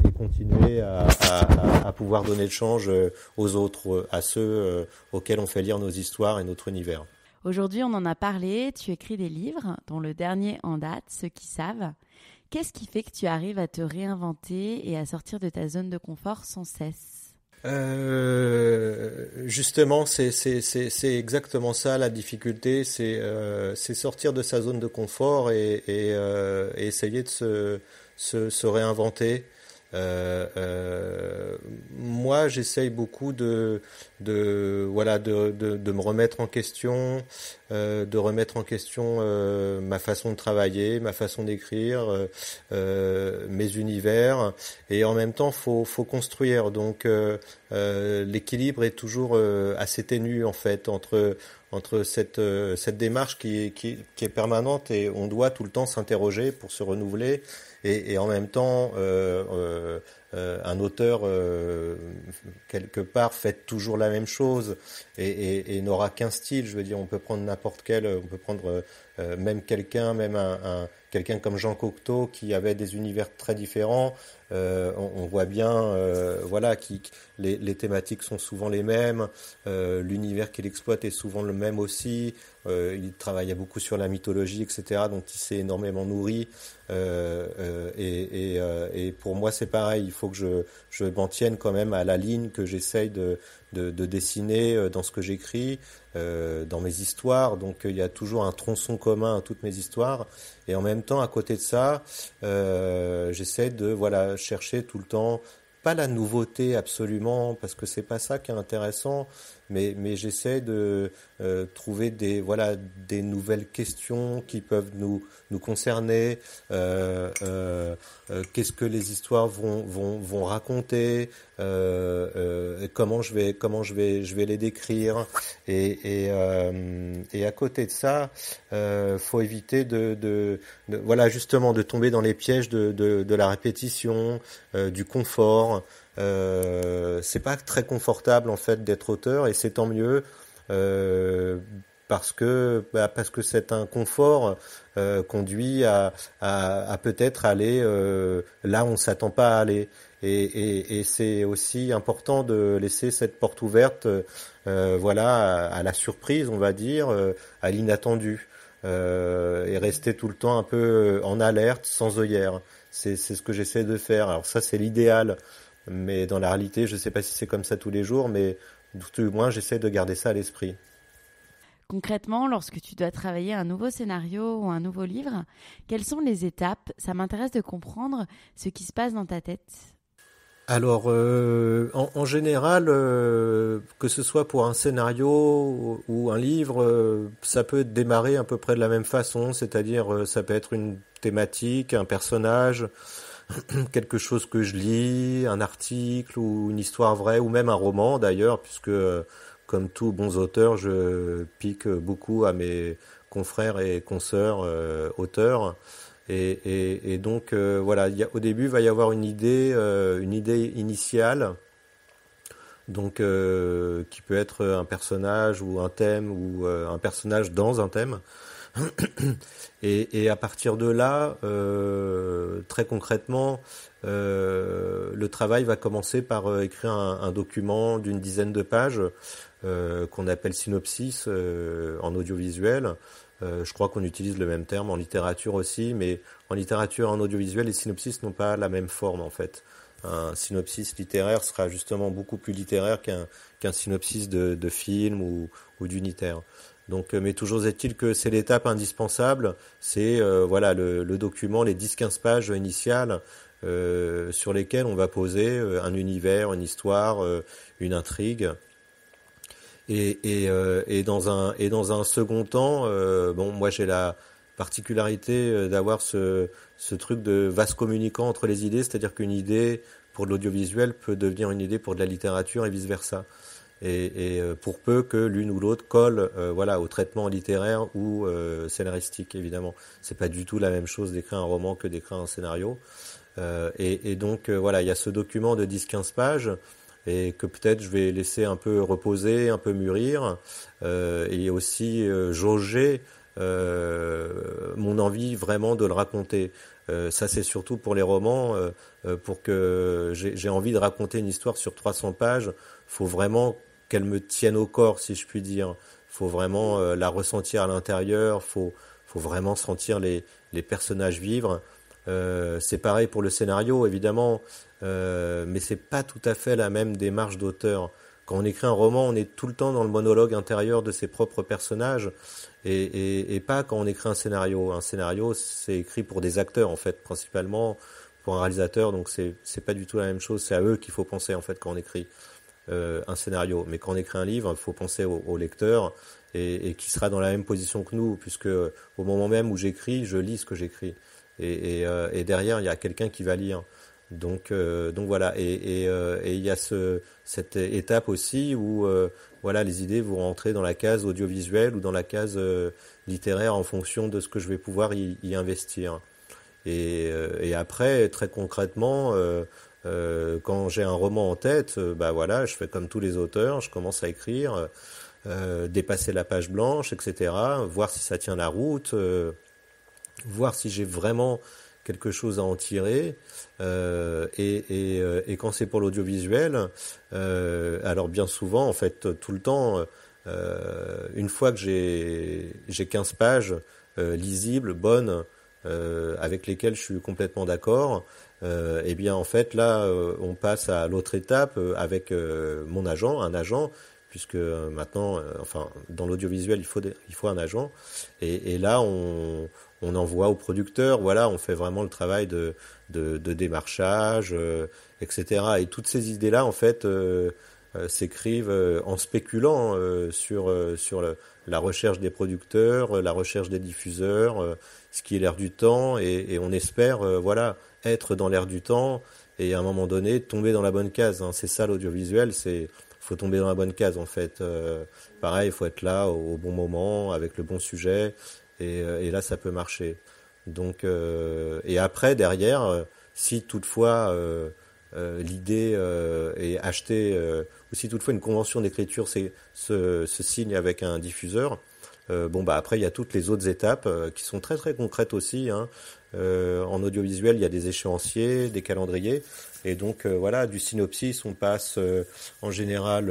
et continuer à pouvoir donner le change aux autres, à ceux auxquels on fait lire nos histoires et notre univers. Aujourd'hui, on en a parlé, tu écris des livres, dont le dernier en date, Ceux qui savent. Qu'est-ce qui fait que tu arrives à te réinventer et à sortir de ta zone de confort sans cesse ? Justement, c'est exactement ça la difficulté, c'est sortir de sa zone de confort et essayer de se réinventer. Moi, j'essaye beaucoup de me remettre en question, de remettre en question ma façon de travailler, ma façon d'écrire, mes univers, et en même temps, faut construire. Donc, l'équilibre est toujours assez ténu en fait entre cette démarche qui est permanente, et on doit tout le temps s'interroger pour se renouveler, et en même temps un auteur quelque part fait toujours la même chose et n'aura qu'un style. Je veux dire, on peut prendre n'importe quel, on peut prendre même quelqu'un comme Jean Cocteau qui avait des univers très différents. On voit bien les thématiques sont souvent les mêmes, l'univers qu'il exploite est souvent le même aussi. Il travaillait beaucoup sur la mythologie, etc., dont il s'est énormément nourri. Et pour moi, c'est pareil. Il faut que je m'en tienne quand même à la ligne que j'essaye de dessiner dans ce que j'écris, dans mes histoires. Donc il y a toujours un tronçon commun à toutes mes histoires. Et en même temps, à côté de ça, j'essaie de chercher tout le temps, pas la nouveauté absolument, parce que c'est pas ça qui est intéressant, mais j'essaie de trouver des nouvelles questions qui peuvent nous concerner. Qu'est-ce que les histoires vont raconter, comment je vais les décrire, et à côté de ça, faut éviter justement de tomber dans les pièges de la répétition, du confort. C'est pas très confortable en fait d'être auteur, et c'est tant mieux, parce que c'est un confort conduit à peut-être aller là où on s'attend pas à aller, et c'est aussi important de laisser cette porte ouverte à la surprise, on va dire, à l'inattendu, et rester tout le temps un peu en alerte, sans œillère. C'est ce que j'essaie de faire. Alors ça, c'est l'idéal, mais dans la réalité, je ne sais pas si c'est comme ça tous les jours, mais tout au moins, j'essaie de garder ça à l'esprit. Concrètement, lorsque tu dois travailler un nouveau scénario ou un nouveau livre, quelles sont les étapes ? Ça m'intéresse de comprendre ce qui se passe dans ta tête. Alors, en général, que ce soit pour un scénario ou un livre, ça peut démarrer à peu près de la même façon, c'est-à-dire ça peut être une thématique, un personnage, quelque chose que je lis, un article ou une histoire vraie, ou même un roman d'ailleurs, puisque comme tous bons auteurs, je pique beaucoup à mes confrères et consoeurs auteurs. Et donc au début il va y avoir une idée initiale, donc qui peut être un personnage ou un thème, ou un personnage dans un thème. Et à partir de là, très concrètement, le travail va commencer par écrire un document d'une dizaine de pages qu'on appelle synopsis en audiovisuel. Je crois qu'on utilise le même terme en littérature aussi, mais en littérature et en audiovisuel, les synopsis n'ont pas la même forme en fait. Un synopsis littéraire sera justement beaucoup plus littéraire qu'un synopsis de film ou d'unitaire. Donc, mais toujours est-il que c'est l'étape indispensable, c'est le document, les 10-15 pages initiales sur lesquelles on va poser un univers, une histoire, une intrigue. Et dans un second temps, bon, moi j'ai la particularité d'avoir ce truc de vase communicant entre les idées, c'est-à-dire qu'une idée pour de l'audiovisuel peut devenir une idée pour de la littérature et vice-versa. Pour peu que l'une ou l'autre colle voilà, au traitement littéraire ou scénaristique, évidemment. C'est pas du tout la même chose d'écrire un roman que d'écrire un scénario. Donc voilà, il y a ce document de 10-15 pages et que peut-être je vais laisser un peu reposer, un peu mûrir et aussi jauger mon envie vraiment de le raconter. Ça c'est surtout pour les romans, pour que j'ai envie de raconter une histoire sur 300 pages, faut vraiment qu'elle me tienne au corps, si je puis dire. Faut vraiment la ressentir à l'intérieur, faut vraiment sentir les personnages vivre. C'est pareil pour le scénario, évidemment, mais c'est pas tout à fait la même démarche d'auteur. Quand on écrit un roman, on est tout le temps dans le monologue intérieur de ses propres personnages, et pas quand on écrit un scénario. Un scénario, c'est écrit pour des acteurs, en fait, principalement pour un réalisateur, donc c'est pas du tout la même chose. C'est à eux qu'il faut penser, en fait, quand on écrit un scénario. Mais quand on écrit un livre, il faut penser au lecteur et qui sera dans la même position que nous, puisque au moment même où j'écris, je lis ce que j'écris. Et derrière, il y a quelqu'un qui va lire. Donc voilà. Et il y a cette étape aussi où voilà, les idées vont rentrer dans la case audiovisuelle ou dans la case littéraire en fonction de ce que je vais pouvoir y investir. Et après, très concrètement, quand j'ai un roman en tête, bah voilà, je fais comme tous les auteurs, je commence à écrire, dépasser la page blanche, etc., voir si ça tient la route, voir si j'ai vraiment quelque chose à en tirer. Et quand c'est pour l'audiovisuel, alors bien souvent, en fait, tout le temps, une fois que j'ai 15 pages lisibles, bonnes, avec lesquelles je suis complètement d'accord, et bien en fait là, on passe à l'autre étape avec mon agent, un agent, puisque maintenant, enfin, dans l'audiovisuel, il faut un agent. Et là, on envoie au producteur, voilà, on fait vraiment le travail de démarchage, etc. Et toutes ces idées-là, en fait, s'écrivent en spéculant sur la recherche des producteurs, la recherche des diffuseurs, ce qui est l'air du temps, et on espère, voilà, être dans l'air du temps, et à un moment donné, tomber dans la bonne case. Hein. C'est ça l'audiovisuel, faut tomber dans la bonne case en fait. Pareil, il faut être là au bon moment, avec le bon sujet, et là ça peut marcher. Donc, et après derrière, si toutefois l'idée est achetée, ou si toutefois une convention d'écriture se signe avec un diffuseur, bon bah après il y a toutes les autres étapes qui sont très très concrètes aussi. Hein. En audiovisuel, il y a des échéanciers, des calendriers. Et donc voilà, du synopsis, on passe en général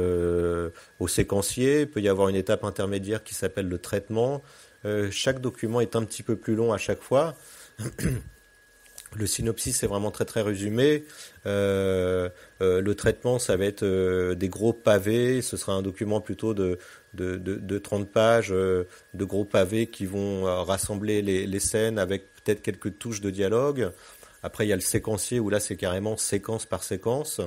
au séquencier. Il peut y avoir une étape intermédiaire qui s'appelle le traitement. Chaque document est un petit peu plus long à chaque fois. Le synopsis, c'est vraiment très très résumé. Le traitement, ça va être des gros pavés. Ce sera un document plutôt de 30 pages, de gros pavés qui vont rassembler les scènes avec peut-être quelques touches de dialogue. Après, il y a le séquencier où là, c'est carrément séquence par séquence.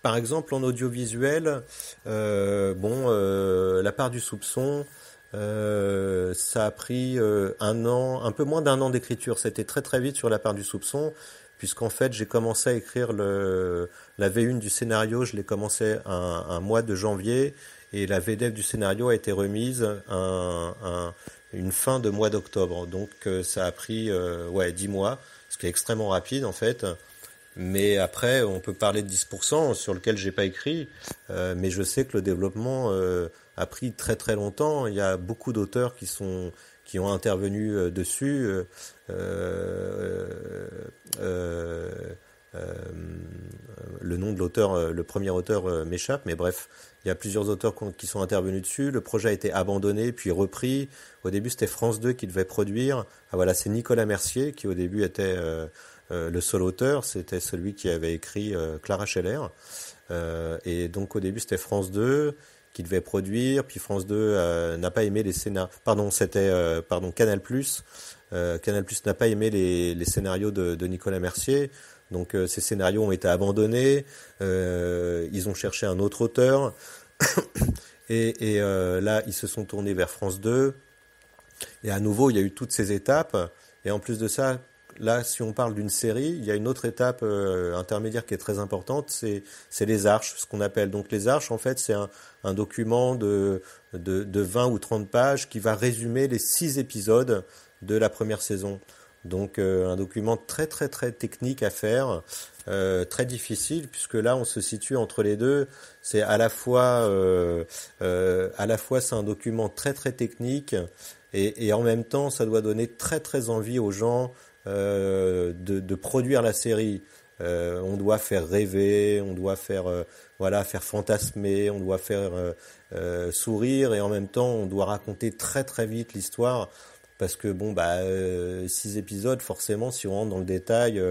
Par exemple, en audiovisuel, La part du soupçon, ça a pris un an, un peu moins d'un an d'écriture. C'était très très vite sur La part du soupçon, puisqu'en fait, j'ai commencé à écrire la V1 du scénario. Je l'ai commencé un mois de janvier, et la VDF du scénario a été remise une fin de mois d'octobre. Donc, ça a pris 10 mois. Ce qui est extrêmement rapide en fait, mais après on peut parler de 10% sur lequel j'ai pas écrit, mais je sais que le développement a pris très très longtemps. Il y a beaucoup d'auteurs qui ont intervenu dessus. Le nom de l'auteur, le premier auteur m'échappe, mais bref, il y a plusieurs auteurs qui sont intervenus dessus. Le projet a été abandonné, puis repris. Au début, c'était France 2 qui devait produire. Ah voilà, c'est Nicolas Mercier qui au début était le seul auteur. C'était celui qui avait écrit Clara Scheller. Et donc au début, c'était France 2 qui devait produire, puis France 2 n'a pas aimé les scénarios. Pardon, c'était Canal+. Canal+ n'a pas aimé les scénarios de Nicolas Mercier. Donc ces scénarios ont été abandonnés, ils ont cherché un autre auteur, Là, ils se sont tournés vers France 2. Et à nouveau, il y a eu toutes ces étapes. Et en plus de ça, là, si on parle d'une série, il y a une autre étape intermédiaire qui est très importante, c'est les arches, ce qu'on appelle. Donc les arches, en fait, c'est un document de 20 ou 30 pages qui va résumer les 6 épisodes de la première saison. Donc un document très très très technique à faire, très difficile, puisque là on se situe entre les deux. C'est à la fois c'est un document très très technique et en même temps ça doit donner très très envie aux gens de produire la série. On doit faire rêver, on doit faire faire fantasmer, on doit faire sourire, et en même temps on doit raconter très très vite l'histoire. Parce que 6 épisodes, forcément, si on rentre dans le détail,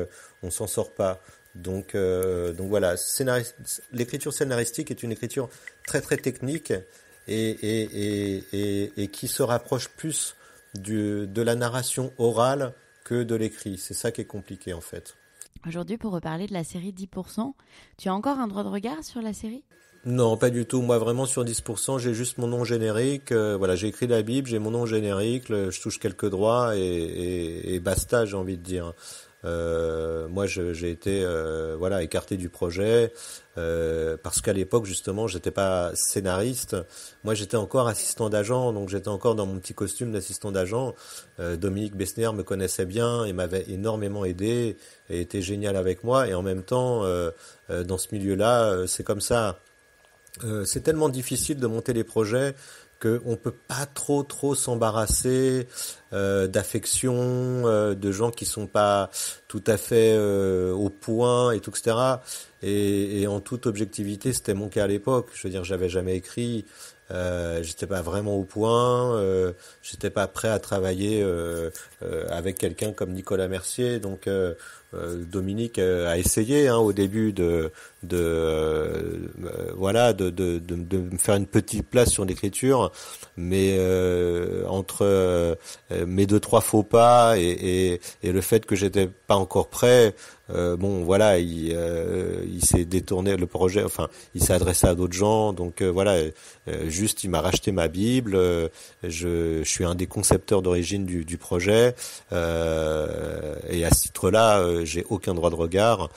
on s'en sort pas. Donc voilà, l'écriture scénaristique est une écriture très très technique et qui se rapproche plus de la narration orale que de l'écrit. C'est ça qui est compliqué en fait. Aujourd'hui, pour reparler de la série 10%, tu as encore un droit de regard sur la série ? Non, pas du tout. Moi, vraiment, sur 10%, j'ai juste mon nom générique. J'ai écrit la Bible, j'ai mon nom générique, je touche quelques droits et basta, j'ai envie de dire. Moi, j'ai été écarté du projet parce qu'à l'époque, justement, j'étais pas scénariste. Moi, j'étais encore assistant d'agent, donc j'étais encore dans mon petit costume d'assistant d'agent. Dominique Besnéard me connaissait bien et m'avait énormément aidé et était génial avec moi. Et en même temps, dans ce milieu-là, c'est comme ça. C'est tellement difficile de monter les projets qu'on peut pas trop s'embarrasser d'affection, de gens qui sont pas tout à fait au point et tout, etc. Et en toute objectivité, c'était mon cas à l'époque. Je veux dire, j'avais jamais écrit, j'étais pas vraiment au point, j'étais pas prêt à travailler avec quelqu'un comme Nicolas Mercier. Donc Dominique a essayé au début de me faire une petite place sur l'écriture, mais entre mes 2-3 faux pas et le fait que j'étais pas encore prêt, il s'est détourné le projet, enfin il s'est adressé à d'autres gens, donc juste il m'a racheté ma Bible, je suis un des concepteurs d'origine du projet, et à ce titre-là j'ai aucun droit de regard,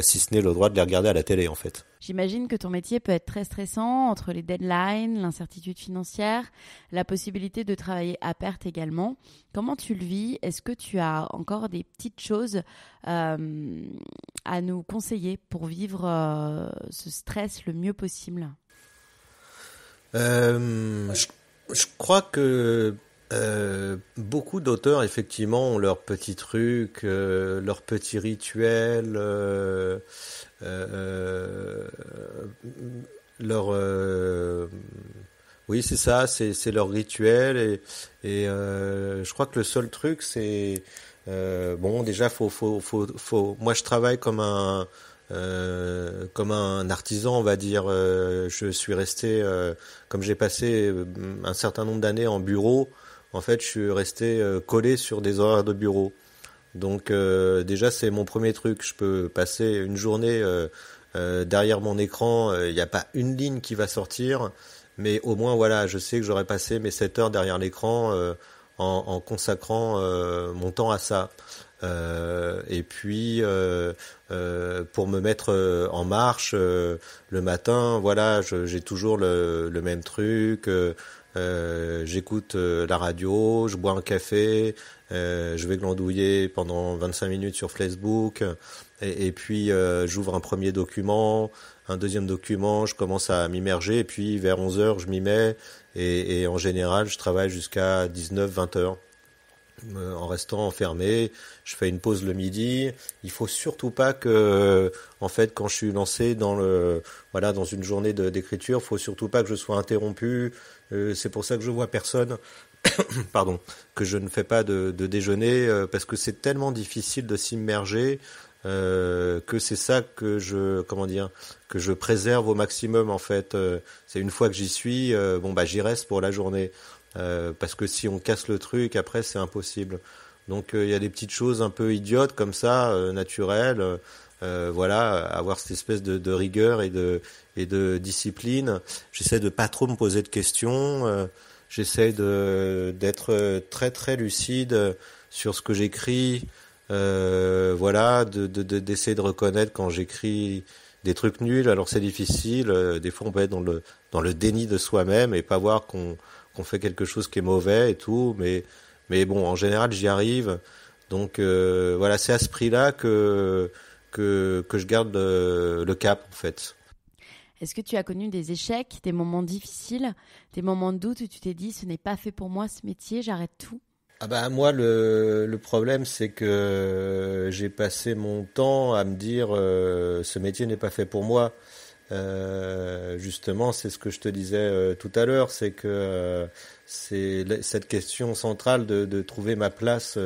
si ce n'est le droit de les regarder à la télé en fait. J'imagine que ton métier peut être très stressant entre les deadlines, l'incertitude financière, la possibilité de travailler à perte également. Comment tu le vis ? Est-ce que tu as encore des petites choses à nous conseiller pour vivre ce stress le mieux possible ? Je crois que beaucoup d'auteurs, effectivement, ont leurs petits trucs, leurs petits rituels, oui, c'est ça, c'est leur rituel, et je crois que le seul truc, c'est déjà moi je travaille comme un artisan, on va dire. Je suis resté, comme j'ai passé un certain nombre d'années en bureau, en fait, je suis resté collé sur des horaires de bureau. Donc déjà, c'est mon premier truc. Je peux passer une journée derrière mon écran, il n'y a pas une ligne qui va sortir, mais au moins, voilà, je sais que j'aurais passé mes 7 heures derrière l'écran en consacrant mon temps à ça. Et puis pour me mettre en marche le matin, voilà, j'ai toujours le même truc. J'écoute la radio, je bois un café, je vais glandouiller pendant 25 minutes sur Facebook, et puis j'ouvre un premier document, un deuxième document, je commence à m'immerger, et puis vers 11 heures je m'y mets, et en général je travaille jusqu'à 19-20 heures. En restant enfermé, je fais une pause le midi. Il faut surtout pas que, en fait, quand je suis lancé dans une journée d'écriture, faut surtout pas que je sois interrompu. C'est pour ça que je vois personne, pardon, que je ne fais pas de déjeuner, parce que c'est tellement difficile de s'immerger, que c'est ça que je préserve au maximum, en fait. C'est une fois que j'y suis, j'y reste pour la journée. Parce que si on casse le truc, après c'est impossible. Donc il y a des petites choses un peu idiotes comme ça, naturelles. voilà, avoir cette espèce de rigueur et de discipline. J'essaie de pas trop me poser de questions. J'essaie d'être très très lucide sur ce que j'écris. Voilà, d'essayer de reconnaître quand j'écris des trucs nuls. Alors c'est difficile. Des fois on peut être dans le déni de soi-même et pas voir qu'on fait quelque chose qui est mauvais et tout. Mais bon, en général j'y arrive. Donc voilà, c'est à ce prix-là que je garde le cap en fait. Est-ce que tu as connu des échecs, des moments difficiles, des moments de doute où tu t'es dit ce n'est pas fait pour moi ce métier, j'arrête tout? Ah bah moi le problème c'est que j'ai passé mon temps à me dire ce métier n'est pas fait pour moi. Justement c'est ce que je te disais tout à l'heure, c'est que cette question centrale de trouver ma place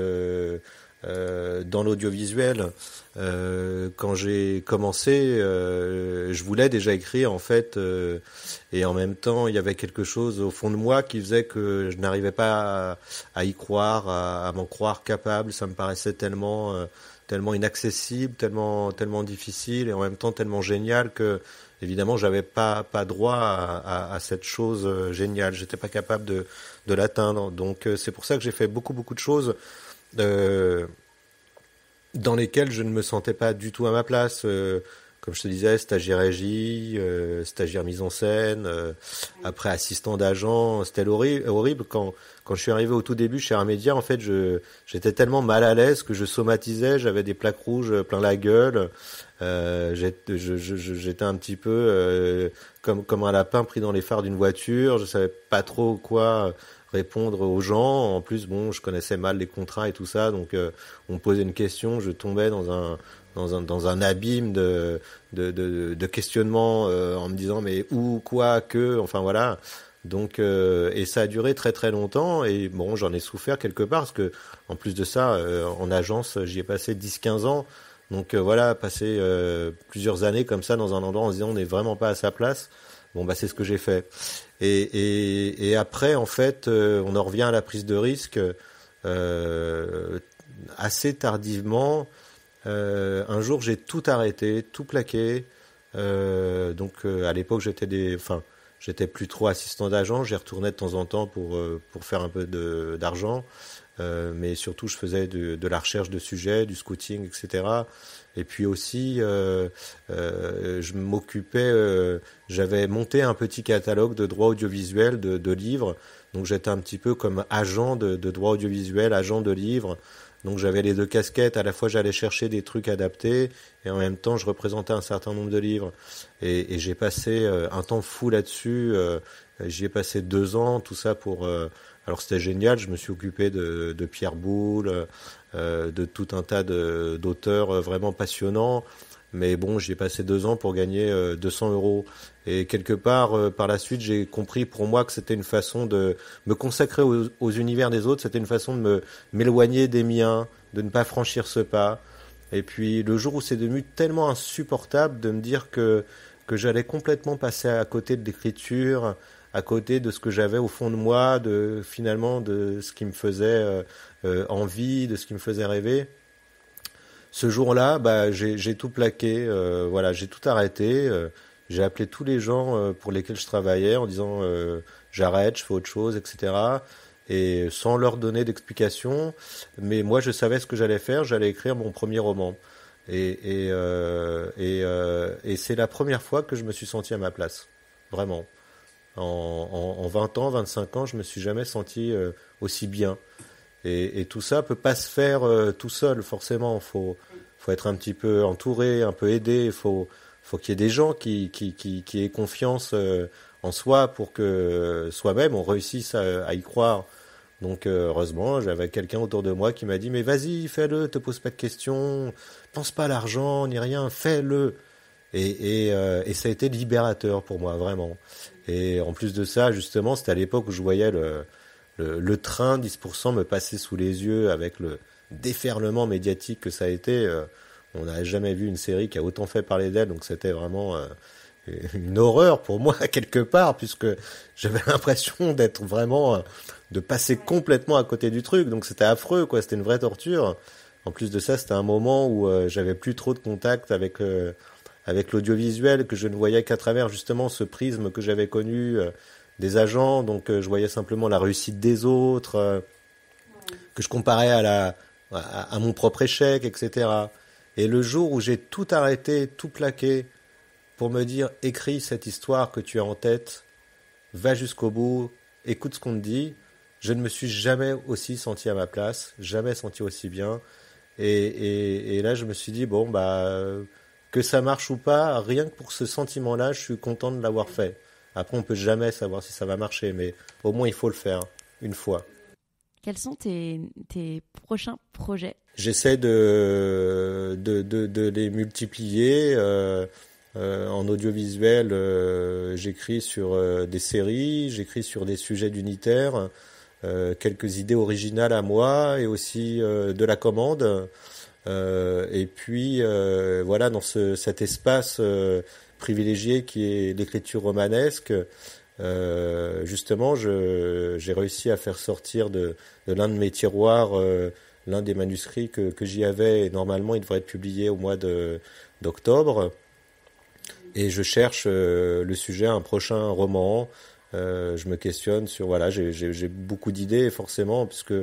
dans l'audiovisuel. Quand j'ai commencé, je voulais déjà écrire en fait, et en même temps, il y avait quelque chose au fond de moi qui faisait que je n'arrivais pas à y croire, à m'en croire capable. Ça me paraissait tellement inaccessible, tellement difficile, et en même temps tellement génial que évidemment, j'avais pas droit à cette chose géniale. J'étais pas capable de l'atteindre. Donc, c'est pour ça que j'ai fait beaucoup de choses dans lesquelles je ne me sentais pas du tout à ma place. Comme je te disais, stagiaire régie, stagiaire mise en scène, après assistant d'agent. C'était horrible. Quand je suis arrivé au tout début chez Armédia, en fait, j'étais tellement mal à l'aise que je somatisais, j'avais des plaques rouges plein la gueule. J'étais un petit peu comme un lapin pris dans les phares d'une voiture. Je savais pas trop quoi répondre aux gens. En plus, bon, je connaissais mal les contrats et tout ça, donc on me posait une question, je tombais dans un abîme de questionnement en me disant mais où, quoi, que, enfin voilà. Donc et ça a duré très très longtemps, et bon, j'en ai souffert quelque part parce que en plus de ça, en agence, j'y ai passé 10-15 ans. Donc voilà, passer plusieurs années comme ça dans un endroit en se disant on n'est vraiment pas à sa place. Bon bah c'est ce que j'ai fait. Et après en fait, on en revient à la prise de risque assez tardivement. Un jour j'ai tout arrêté, tout plaqué. Donc à l'époque j'étais plus trop assistant d'agent. J'y retournais de temps en temps pour faire un peu d'argent. Mais surtout je faisais de la recherche de sujets, du scouting, etc. Et puis aussi je m'occupais, j'avais monté un petit catalogue de droits audiovisuels, de livres. Donc j'étais un petit peu comme agent de droits audiovisuels, agent de livres. Donc j'avais les deux casquettes, à la fois j'allais chercher des trucs adaptés et en même temps je représentais un certain nombre de livres. Et j'ai passé un temps fou là-dessus, j'y ai passé 2 ans, tout ça pour... alors c'était génial, je me suis occupé de Pierre Boulle, de tout un tas d'auteurs vraiment passionnants. Mais bon, j'y ai passé 2 ans pour gagner 200 euros. Et quelque part, par la suite, j'ai compris pour moi que c'était une façon de me consacrer aux univers des autres. C'était une façon de m'éloigner des miens, de ne pas franchir ce pas. Et puis le jour où c'est devenu tellement insupportable de me dire que j'allais complètement passer à côté de l'écriture, à côté de ce que j'avais au fond de moi, finalement de ce qui me faisait envie, de ce qui me faisait rêver. Ce jour-là, bah, j'ai tout plaqué, voilà, j'ai tout arrêté. J'ai appelé tous les gens pour lesquels je travaillais en disant j'arrête, je fais autre chose, etc. Et sans leur donner d'explication. Mais moi, je savais ce que j'allais faire. J'allais écrire mon premier roman. Et c'est la première fois que je me suis senti à ma place, vraiment. En 20 ans, 25 ans, je me suis jamais senti aussi bien. Et tout ça peut pas se faire tout seul, forcément. Faut être un petit peu entouré, un peu aidé. Faut qu'il y ait des gens qui aient confiance en soi pour que soi-même on réussisse à y croire. Donc heureusement, j'avais quelqu'un autour de moi qui m'a dit mais vas-y, fais-le, te pose pas de questions, pense pas à l'argent ni rien, fais-le. Et ça a été libérateur pour moi, vraiment. Et en plus de ça, justement, c'était à l'époque où je voyais le train 10% me passer sous les yeux avec le déferlement médiatique que ça a été. On n'a jamais vu une série qui a autant fait parler d'elle, donc c'était vraiment une horreur pour moi quelque part, puisque j'avais l'impression d'être vraiment de passer complètement à côté du truc, donc c'était affreux, quoi. C'était une vraie torture. En plus de ça, c'était un moment où j'avais plus trop de contact avec l'audiovisuel, que je ne voyais qu'à travers justement ce prisme que j'avais connu des agents. Donc je voyais simplement la réussite des autres, que je comparais à mon propre échec, etc. Et le jour où j'ai tout arrêté, tout plaqué, pour me dire, écris cette histoire que tu as en tête, va jusqu'au bout, écoute ce qu'on te dit, je ne me suis jamais aussi senti à ma place, jamais senti aussi bien. Et là, je me suis dit, bon, que ça marche ou pas, rien que pour ce sentiment-là, je suis content de l'avoir fait. Après, on peut jamais savoir si ça va marcher, mais au moins, il faut le faire, une fois. Quels sont tes prochains projets? J'essaie de les multiplier. En audiovisuel, j'écris sur des séries, j'écris sur des sujets d'unitaire, quelques idées originales à moi et aussi de la commande. Et puis voilà, dans cet espace privilégié qui est l'écriture romanesque, justement, j'ai réussi à faire sortir de l'un de mes tiroirs l'un des manuscrits que j'y avais. Et normalement, il devrait être publié au mois d'octobre. Et je cherche le sujet, un prochain roman. Je me questionne sur, voilà, j'ai beaucoup d'idées forcément, puisque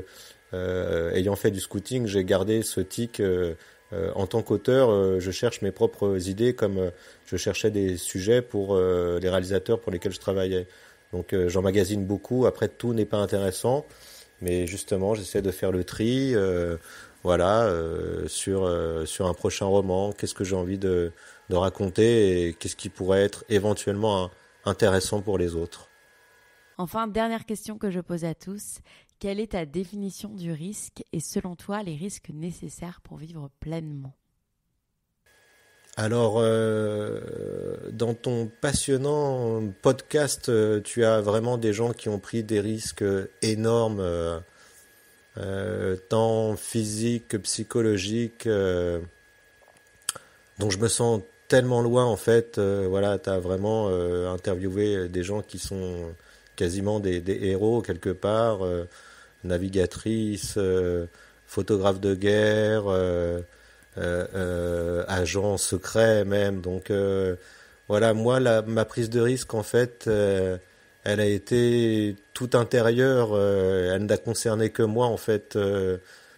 ayant fait du scouting, j'ai gardé ce tic. En tant qu'auteur, je cherche mes propres idées, comme je cherchais des sujets pour les réalisateurs pour lesquels je travaillais. Donc j'emmagasine beaucoup. Après, tout n'est pas intéressant, mais justement, j'essaie de faire le tri. Sur un prochain roman, qu'est-ce que j'ai envie de raconter et qu'est-ce qui pourrait être éventuellement intéressant pour les autres. Enfin, dernière question que je pose à tous. Quelle est ta définition du risque et selon toi les risques nécessaires pour vivre pleinement? Alors, dans ton passionnant podcast, tu as vraiment des gens qui ont pris des risques énormes, tant physiques que psychologiques, dont je me sens tellement loin en fait. Voilà, tu as vraiment interviewé des gens qui sont quasiment des héros quelque part, navigatrices, photographes de guerre, agents secrets même. Donc voilà, moi ma prise de risque en fait, elle a été tout intérieure. Elle n'a concerné que moi en fait.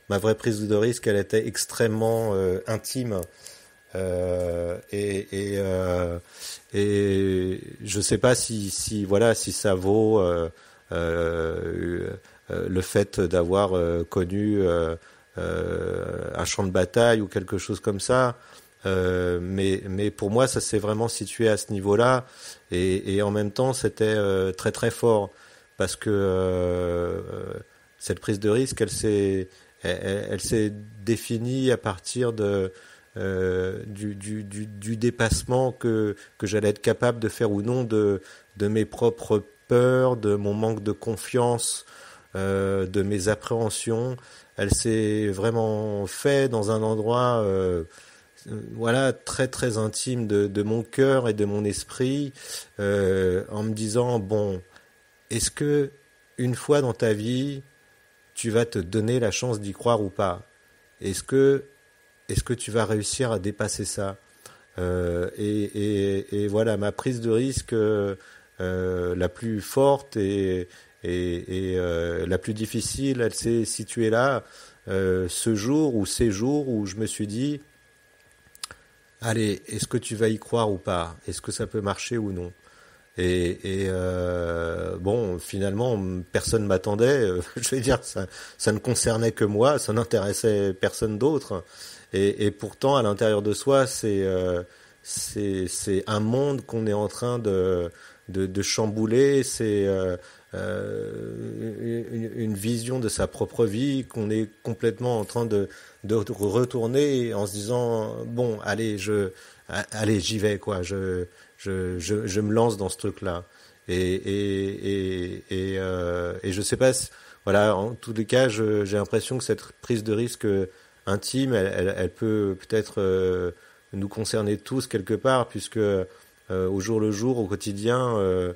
Ma vraie prise de risque, elle était extrêmement intime. Et je sais pas si ça vaut le fait d'avoir connu un champ de bataille ou quelque chose comme ça, mais pour moi ça s'est vraiment situé à ce niveau-là, et en même temps c'était très très fort, parce que cette prise de risque elle s'est définie à partir du dépassement que j'allais être capable de faire ou non de mes propres peurs, de mon manque de confiance, de mes appréhensions. Elle s'est vraiment fait dans un endroit très très intime de mon cœur et de mon esprit, en me disant, bon, est-ce que une fois dans ta vie tu vas te donner la chance d'y croire ou pas? Est-ce que tu vas réussir à dépasser ça? Et voilà, ma prise de risque la plus forte et la plus difficile, elle s'est située là, ces jours où je me suis dit, allez, est-ce que tu vas y croire ou pas? Est-ce que ça peut marcher ou non? Bon, finalement, personne m'attendait. Je vais dire, ça ne concernait que moi, ça n'intéressait personne d'autre. Et pourtant, à l'intérieur de soi, c'est un monde qu'on est en train de chambouler. C'est une vision de sa propre vie qu'on est complètement en train de retourner en se disant, bon, allez, j'y vais, quoi. Je me lance dans ce truc-là. Et je sais pas, voilà, en tous les cas, j'ai l'impression que cette prise de risque intime, elle peut peut-être nous concerner tous quelque part, puisque au jour le jour, au quotidien,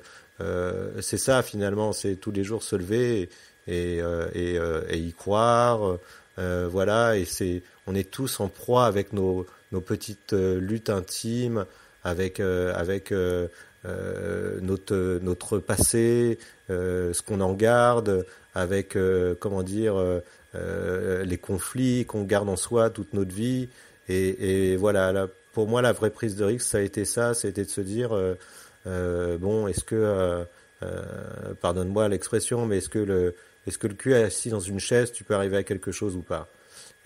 c'est ça finalement, c'est tous les jours se lever et y croire, voilà, et on est tous en proie avec nos petites luttes intimes, avec notre passé, ce qu'on en garde, avec les conflits qu'on garde en soi toute notre vie. Et voilà, là, pour moi, la vraie prise de risque, ça a été de se dire bon, est-ce que pardonne-moi l'expression, mais est-ce que le cul est assis dans une chaise, tu peux arriver à quelque chose ou pas?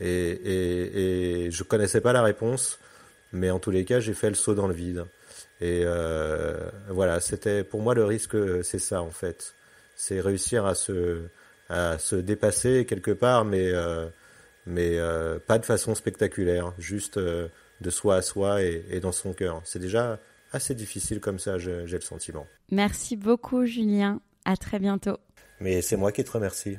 Et je connaissais pas la réponse, mais en tous les cas, j'ai fait le saut dans le vide. Et voilà, c'était pour moi le risque, c'est ça en fait, c'est réussir à se dépasser quelque part, mais pas de façon spectaculaire, juste de soi à soi et dans son cœur. C'est déjà assez difficile comme ça, j'ai le sentiment. Merci beaucoup Julien, à très bientôt. Mais c'est moi qui te remercie.